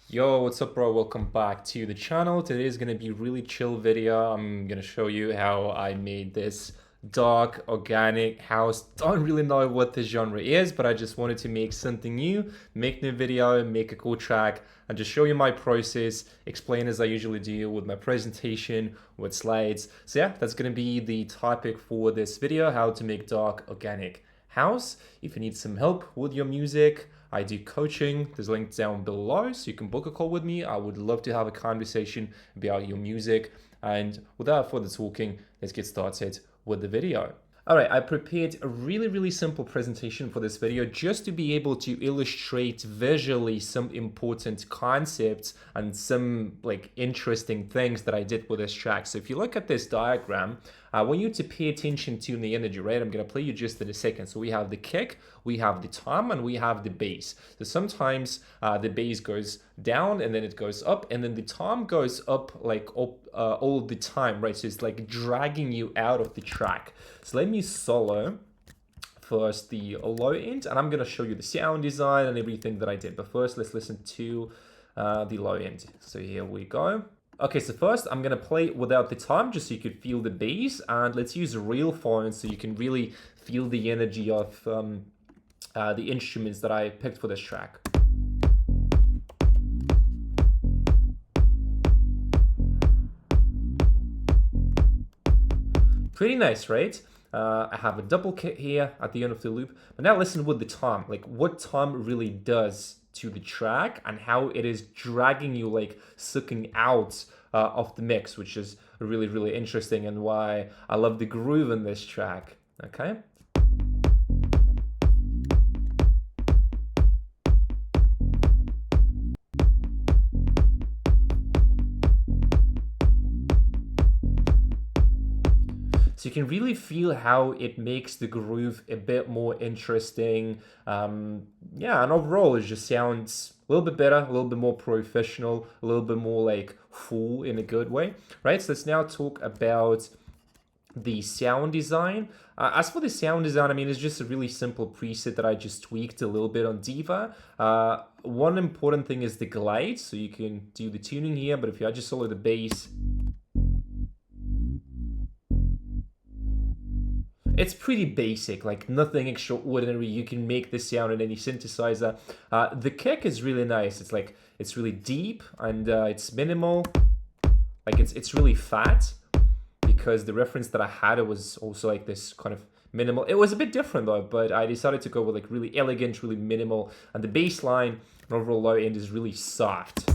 Yo, what's up, bro? Welcome back to the channel. Today is gonna be a really chill video. I'm gonna show you how I made this dark organic house. Don't really know what the genre is, but I just wanted to make something new, make new video, make a cool track, and just show you my process, explain as I usually do with my presentation, with slides. So yeah, that's gonna be the topic for this video, how to make dark organic house. If you need some help with your music, I do coaching. There's a link down below so you can book a call with me. I would love to have a conversation about your music. And without further talking, let's get started with the video. All right, I prepared a really simple presentation for this video just to be able to illustrate visually some important concepts and some like interesting things that I did with this track. So if you look at this diagram, I want you to pay attention to the energy, right? I'm gonna play you just in a second. So we have the kick, we have the tom, and we have the bass. So sometimes the bass goes down and then it goes up, and then the tom goes up like all the time, right? So it's like dragging you out of the track. So let me solo first the low end, and I'm gonna show you the sound design and everything that I did. But first, let's listen to the low end. So here we go. Okay, so first I'm gonna play without the tom just so you could feel the bass, and let's use real phones so you can really feel the energy of the instruments that I picked for this track. Pretty nice, right? I have a double kick here at the end of the loop, but now listen with the tom, like what tom really does to the track and how it is dragging you, like sucking out of the mix, which is really interesting and why I love the groove in this track. Okay. So you can really feel how it makes the groove a bit more interesting. Yeah, and overall it just sounds a little bit better, a little bit more professional, a little bit more like full in a good way, right? So let's now talk about the sound design. As for the sound design, I mean, it's just a really simple preset that I just tweaked a little bit on Diva. One important thing is the glide, so you can do the tuning here, but if I just solo the bass, it's pretty basic, like nothing extraordinary. You can make this sound in any synthesizer. The kick is really nice. It's like, it's really deep and it's minimal. Like it's really fat because the reference that I had, it was also like this kind of minimal. It was a bit different though, but I decided to go with like really elegant, really minimal. And the bass line and overall low end is really soft.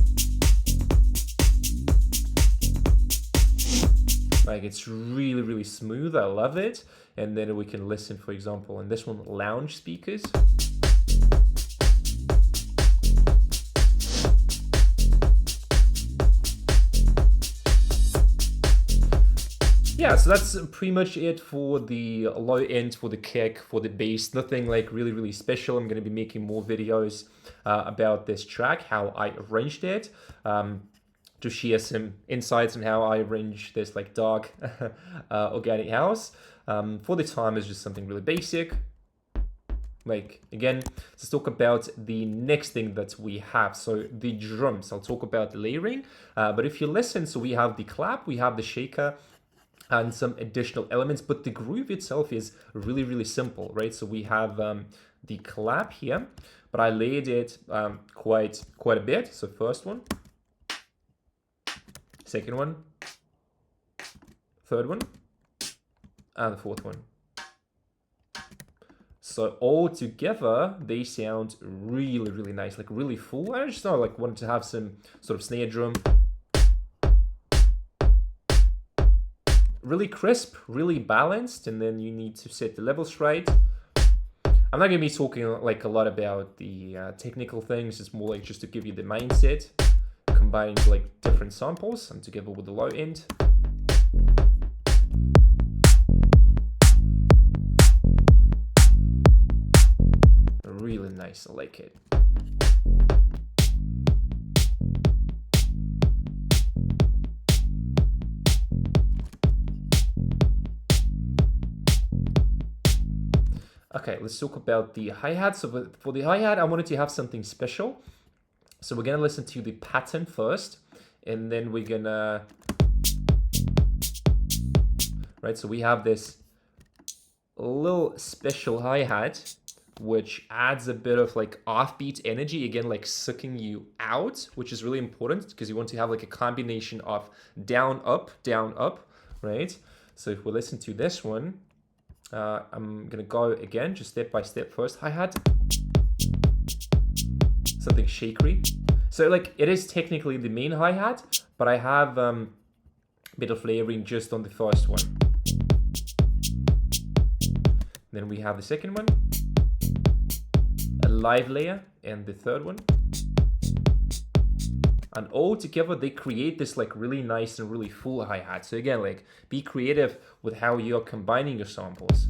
Like it's really smooth. I love it. And then we can listen, for example, in this one, lounge speakers. Yeah, so that's pretty much it for the low end, for the kick, for the bass. Nothing like really special. I'm going to be making more videos about this track, how I arranged it. To share some insights on how I arrange this like dark organic house. For the time, it's just something really basic. Like, again, let's talk about the next thing that we have. So the drums, I'll talk about the layering. But if you listen, so we have the clap, we have the shaker, and some additional elements. But the groove itself is really simple, right? So we have the clap here, but I layered it quite a bit. So first one. Second one, third one, and the fourth one. So all together, they sound really nice, like really full. I just like wanted to have some sort of snare drum. Really crisp, really balanced, and then you need to set the levels right. I'm not going to be talking like a lot about the technical things. It's more like just to give you the mindset, combining like different samples and together with the low end. Really nice, I like it. Okay, let's talk about the hi-hat. So for the hi-hat, I wanted to have something special. So we're gonna listen to the pattern first, and then we're gonna, right, so we have this little special hi-hat, which adds a bit of like offbeat energy, again, like sucking you out, which is really important because you want to have like a combination of down, up, right? So if we listen to this one, I'm gonna go again, just step by step. First hi-hat, something shakery. So like it is technically the main hi-hat, but I have a bit of layering just on the first one. Then we have the second one, a live layer, and the third one. And all together they create this like really nice and really full hi-hat. So again, like be creative with how you're combining your samples.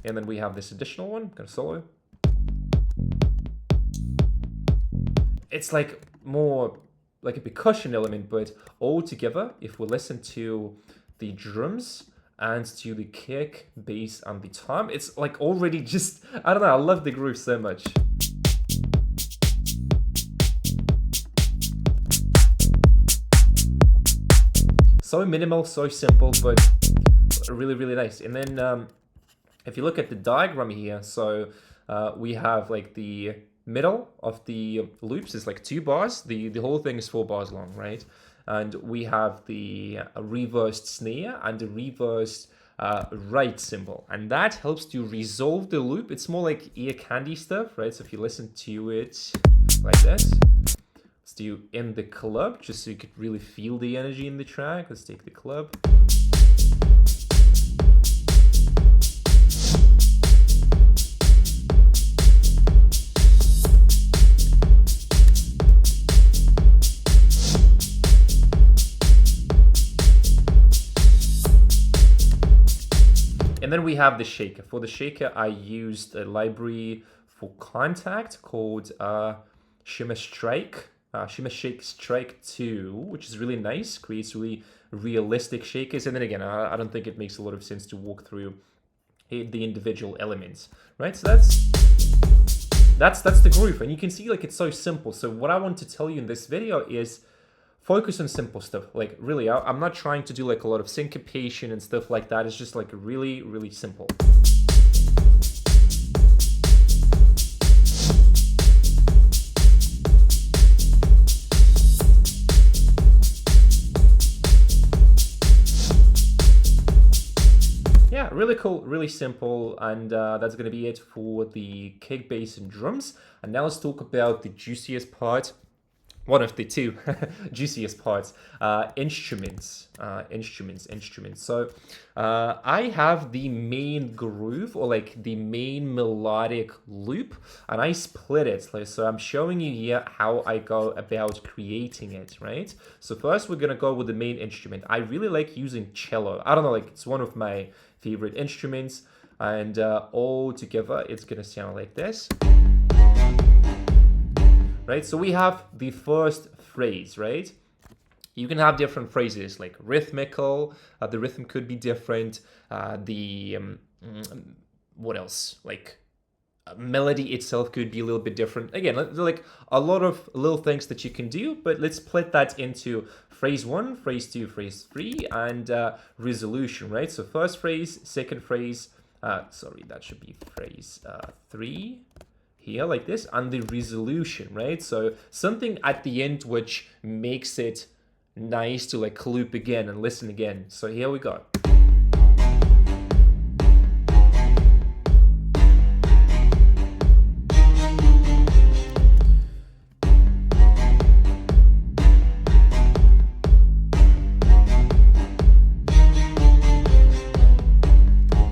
And then we have this additional one, kind of solo. It's like more like a percussion element, but all together, if we listen to the drums and to the kick, bass, and the tom, it's like already just, I don't know, I love the groove so much. So minimal, so simple, but really, really nice. And then if you look at the diagram here, so we have like the middle of the loops is like 2 bars. The whole thing is 4 bars long, right? And we have the reversed snare and the reversed right cymbal. And that helps to resolve the loop. It's more like ear candy stuff, right? So if you listen to it like this, let's do In the Club, just so you could really feel the energy in the track. Let's take the club. And then we have the shaker. For the shaker, I used a library for Contact called Shimmer Shake 2, which is really nice, creates really realistic shakers. And then again, I don't think it makes a lot of sense to walk through the individual elements, right? So that's the groove, and you can see like it's so simple. So what I want to tell you in this video is focus on simple stuff. Like really, I'm not trying to do like a lot of syncopation and stuff like that. It's just like really, really simple. Yeah, really cool, really simple, and that's gonna be it for the kick, bass, and drums. And now let's talk about the juiciest part. One of the 2 juiciest parts, instruments. So I have the main groove, or like the main melodic loop, and I split it. So I'm showing you here how I go about creating it, right? So first we're gonna go with the main instrument. I really like using cello. I don't know, like it's one of my favorite instruments, and all together it's gonna sound like this. Right, so we have the first phrase, right? You can have different phrases like rhythmical, the rhythm could be different, what else? Like melody itself could be a little bit different. Again, like a lot of little things that you can do, but let's split that into phrase 1, phrase 2, phrase 3, and resolution, right? So first phrase, second phrase, sorry, that should be phrase 3. Here like this, and the resolution, right? So something at the end which makes it nice to like loop again and listen again. So here we go.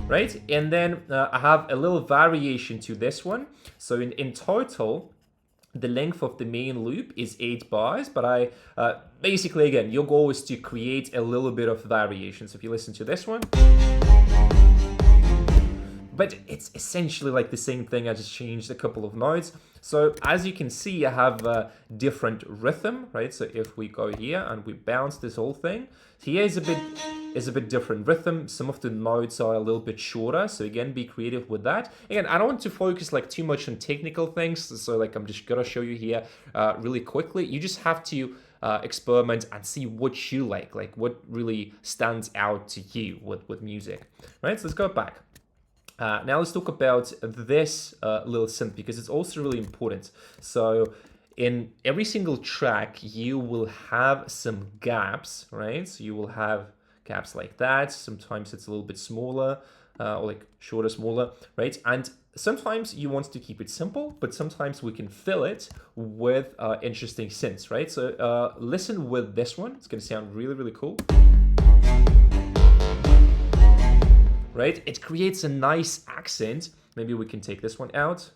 Right? right? And then I have a little variation to this one. So in total, the length of the main loop is 8 bars, but I basically, again, your goal is to create a little bit of variation. So if you listen to this one, but it's essentially like the same thing. I just changed a couple of notes. So as you can see, I have a different rhythm, right? So if we go here and we bounce this whole thing, here is a bit different rhythm. Some of the notes are a little bit shorter. So again, be creative with that. Again, I don't want to focus like too much on technical things. So like I'm just gonna show you here really quickly. You just have to experiment and see what you like what really stands out to you with music, right? So let's go back. Now let's talk about this little synth, because it's also really important. So in every single track, you will have some gaps, right? So you will have gaps like that. Sometimes it's a little bit smaller or like shorter, smaller, right? And sometimes you want to keep it simple, but sometimes we can fill it with interesting synths, right? So listen with this one. It's going to sound really, really cool. Right? It creates a nice accent. Maybe we can take this one out.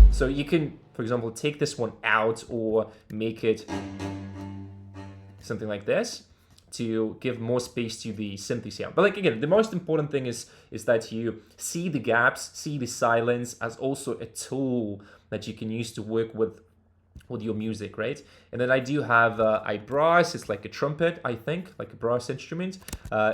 So you can, for example, take this one out or make it something like this to give more space to the synthy sound. But like again, the most important thing is that you see the gaps, see the silence as also a tool that you can use to work with your music, right? And then I do have a brass. It's like a trumpet, I think, like a brass instrument.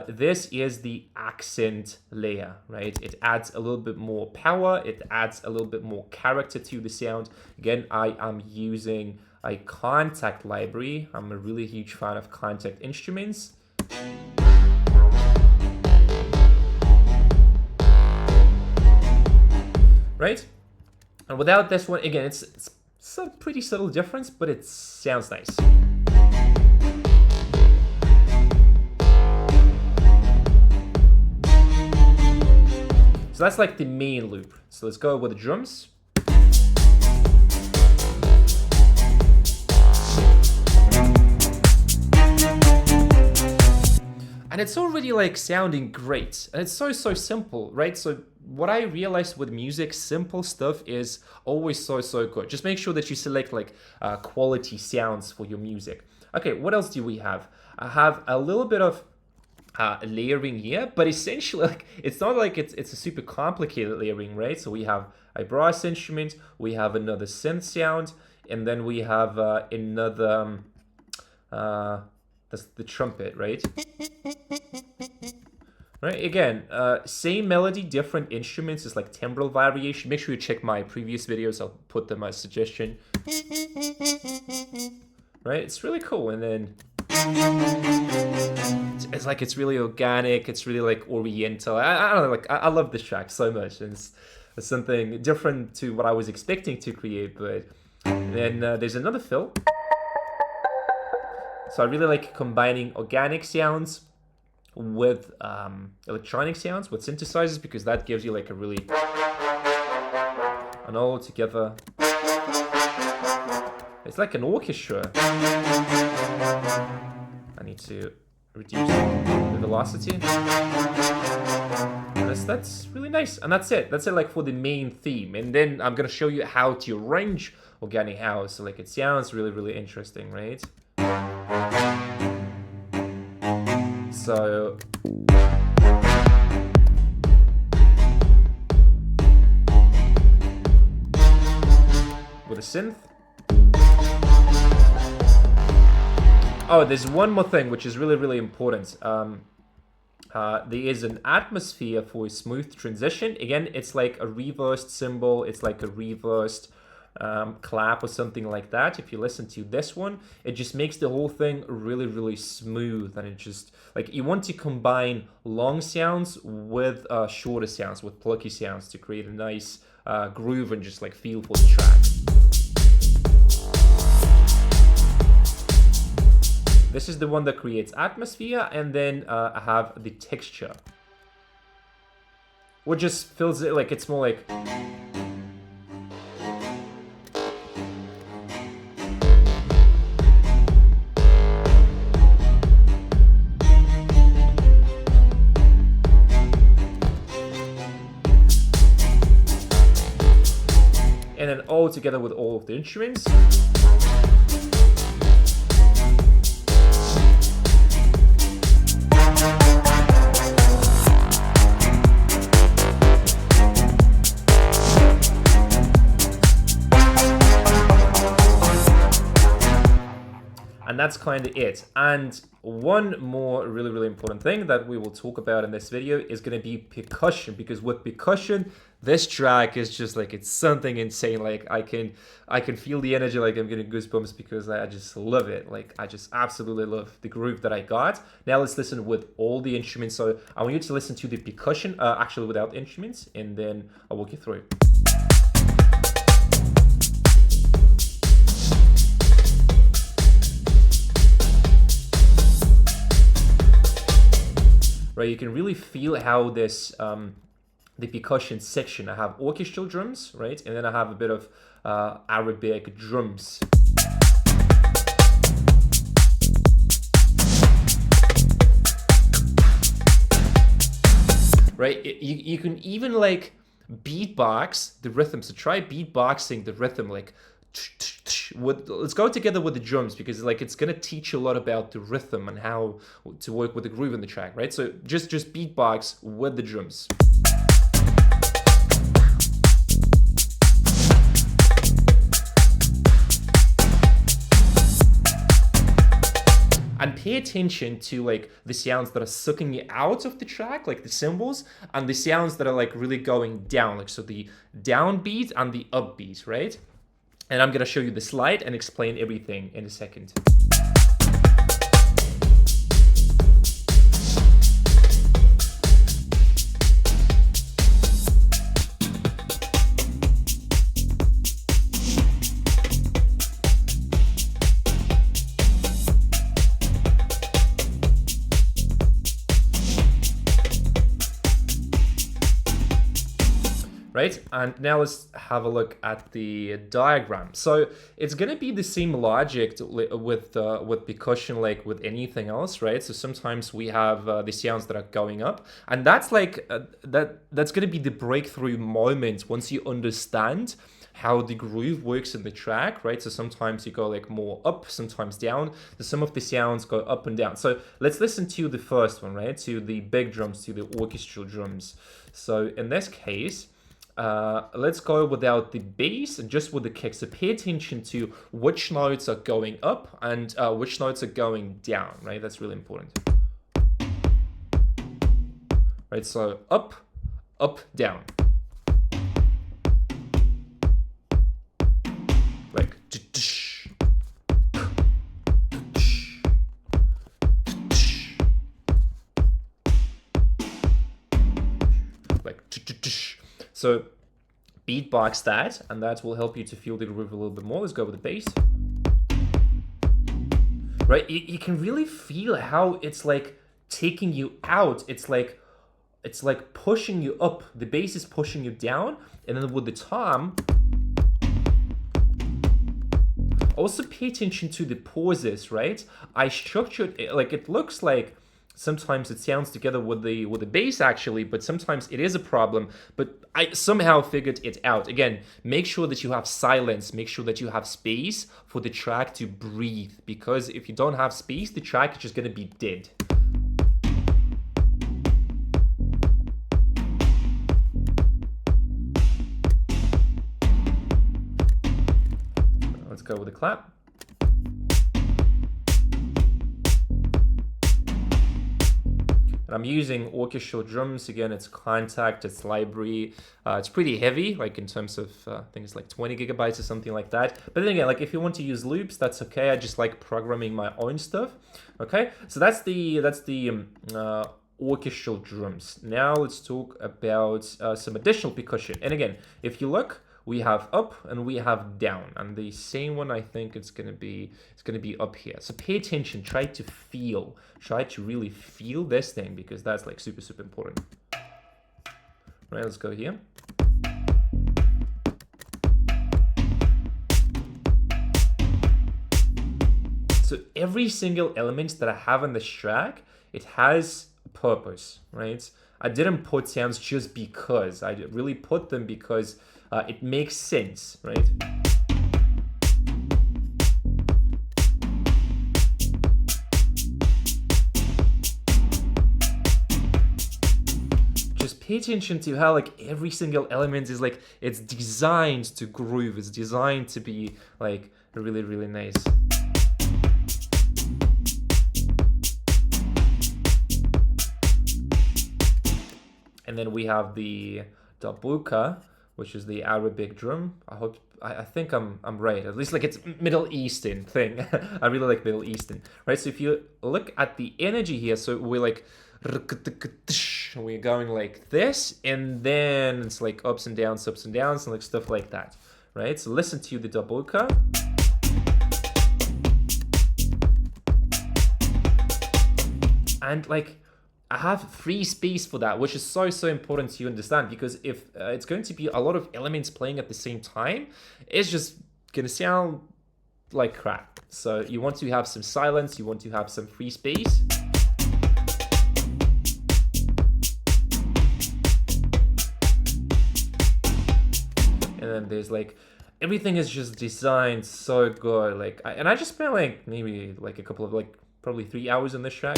This is the accent layer, right? It adds a little bit more power. It adds a little bit more character to the sound. Again, I am using a Contact library. I'm a really huge fan of Contact instruments. Right? And without this one, again, it's a pretty subtle difference, but it sounds nice. So that's like the main loop. So let's go with the drums. And it's already like sounding great. And it's so simple, right? So what I realized with music, simple stuff is always so good. Just make sure that you select like quality sounds for your music. Okay, what else do we have? I have a little bit of layering here, but essentially like it's not like it's a super complicated layering, right? So we have a brass instrument, we have another synth sound, and then we have another that's the trumpet, right? Right, again, same melody, different instruments. It's like timbral variation. Make sure you check my previous videos. I'll put them as a suggestion. Right, it's really cool. And then it's like it's really organic. It's really like oriental. I don't know, like I love this track so much. And it's something different to what I was expecting to create. But then there's another fill. So I really like combining organic sounds with electronic sounds, with synthesizers, because that gives you like a really an all together. It's like an orchestra. I need to reduce the velocity. And that's really nice. And that's it. That's it like for the main theme. And then I'm gonna show you how to arrange organic house. So like it sounds really interesting, right? So with a synth. Oh, there's one more thing which is really important. There is an atmosphere for a smooth transition. Again, it's like a reversed cymbal. It's like a reversed clap or something like that. If you listen to this one, it just makes the whole thing really smooth, and it just like you want to combine long sounds with shorter sounds, with plucky sounds, to create a nice groove and just like feel for the track. This is the one that creates atmosphere, and then I have the texture, which just feels it like it's more like. all together with all of the instruments. And that's kind of it. And one more really important thing that we will talk about in this video is going to be percussion, because with percussion, this track is just like, it's something insane. Like I can feel the energy, like I'm getting goosebumps because I just love it. Like I just absolutely love the groove that I got. Now let's listen with all the instruments. So I want you to listen to the percussion, actually without instruments, and then I'll walk you through it. Right, you can really feel how this, the percussion section, I have orchestral drums, right? And then I have a bit of Arabic drums. Right, you can even like beatbox the rhythm. So try beatboxing the rhythm, like let's go together with the drums, because like it's gonna teach you a lot about the rhythm and how to work with the groove in the track, right? So just beatbox with the drums. And pay attention to like the sounds that are sucking you out of the track, like the cymbals, and the sounds that are like really going down, like so the downbeat and the upbeat, right? And I'm gonna show you the slide and explain everything in a second. Right, and now let's have a look at the diagram. So it's gonna be the same logic with percussion, like with anything else, right? So sometimes we have the sounds that are going up, and that's like that's gonna be the breakthrough moment once you understand how the groove works in the track, right? So sometimes you go like more up, sometimes down. So some of the sounds go up and down. So let's listen to the first one, right? To the big drums, to the orchestral drums. So in this case, let's go without the bass and just with the kick. So pay attention to which notes are going up and which notes are going down, right? That's really important. Right, so up, up, down. Like so beatbox that, and that will help you to feel the groove a little bit more. Let's go with the bass. Right, you can really feel how it's like taking you out. It's like pushing you up. The bass is pushing you down, and then with the tom. Also pay attention to the pauses, right? I structured it, like it looks like sometimes it sounds together with the bass actually, but sometimes it is a problem, but I somehow figured it out. Again, make sure that you have silence, make sure that you have space for the track to breathe, because if you don't have space, the track is just gonna be dead. Let's go with the clap. And I'm using orchestral drums. Again, it's Contact, it's library. It's pretty heavy, like in terms of, I think it's like 20 gigabytes or something like that. But then again, like if you want to use loops, that's okay. I just like programming my own stuff. Okay, so that's the orchestral drums. Now let's talk about some additional percussion. And again, if you look, we have up and we have down, and the same one I think it's gonna be up here. So pay attention, try to really feel this thing, because that's like super important. Right, let's go here. So every single element that I have on this track, it has a purpose, right? I didn't put sounds just because. I really put them because it makes sense, right? Just pay attention to how like every single element is like, it's designed to groove, it's designed to be like really, really nice. And then we have the darbuka, which is the Arabic drum. I think I'm right. At least like it's Middle Eastern thing. I really like Middle Eastern, right? So if you look at the energy here, so we're like, we're going like this, and then it's like ups and downs, and like stuff like that, right? So listen to the darbuka. And like, I have free space for that, which is so important to understand, because if it's going to be a lot of elements playing at the same time, it's just gonna sound like crap. So you want to have some silence, you want to have some free space. And then there's like, everything is just designed so good. Like, I just spent like maybe like a couple of like probably 3 hours on this track.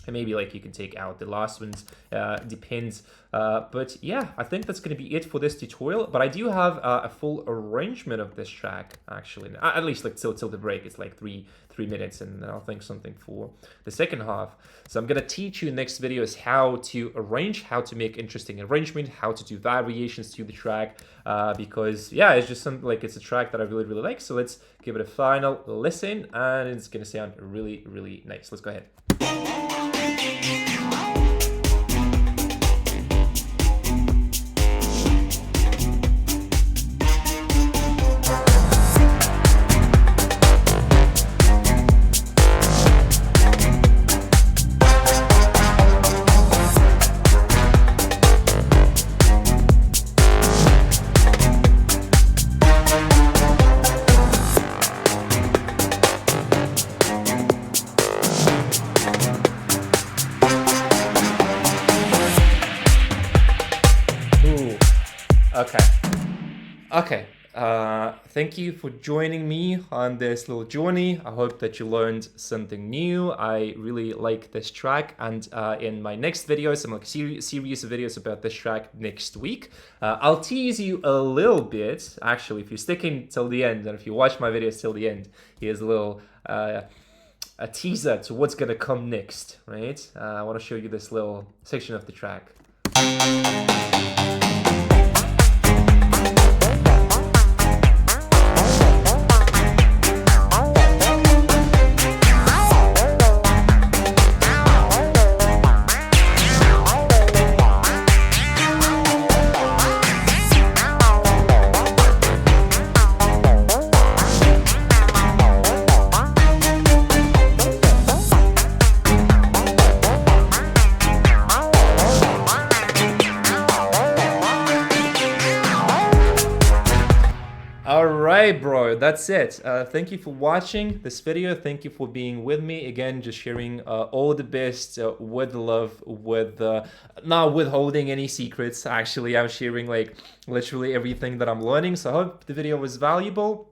And maybe like you can take out the last ones, depends. But yeah, I think that's going to be it for this tutorial. But I do have a full arrangement of this track, actually. At least like till the break, it's like three minutes, and I'll think something for the second half. So I'm going to teach you in next videos how to arrange, how to make interesting arrangement, how to do variations to the track, because yeah, it's just something like, it's a track that I really, really like. So let's give it a final listen, and it's going to sound really, really nice. Let's go ahead. Okay. Thank you for joining me on this little journey. I hope that you learned something new. I really like this track, and in my next video, some like serious videos about this track next week. I'll tease you a little bit, actually, if you're sticking till the end, and if you watch my videos till the end, here's a little a teaser to what's gonna come next, right? I want to show you this little section of the track. Alright, bro, that's it. Thank you for watching this video. Thank you for being with me. Again, just sharing all the best with love, with not withholding any secrets. Actually, I'm sharing like literally everything that I'm learning. So I hope the video was valuable.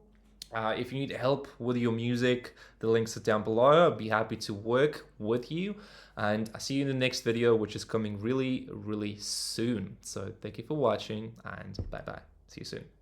If you need help with your music, the links are down below. I'll be happy to work with you. And I'll see you in the next video, which is coming really, really soon. So thank you for watching, and bye-bye. See you soon.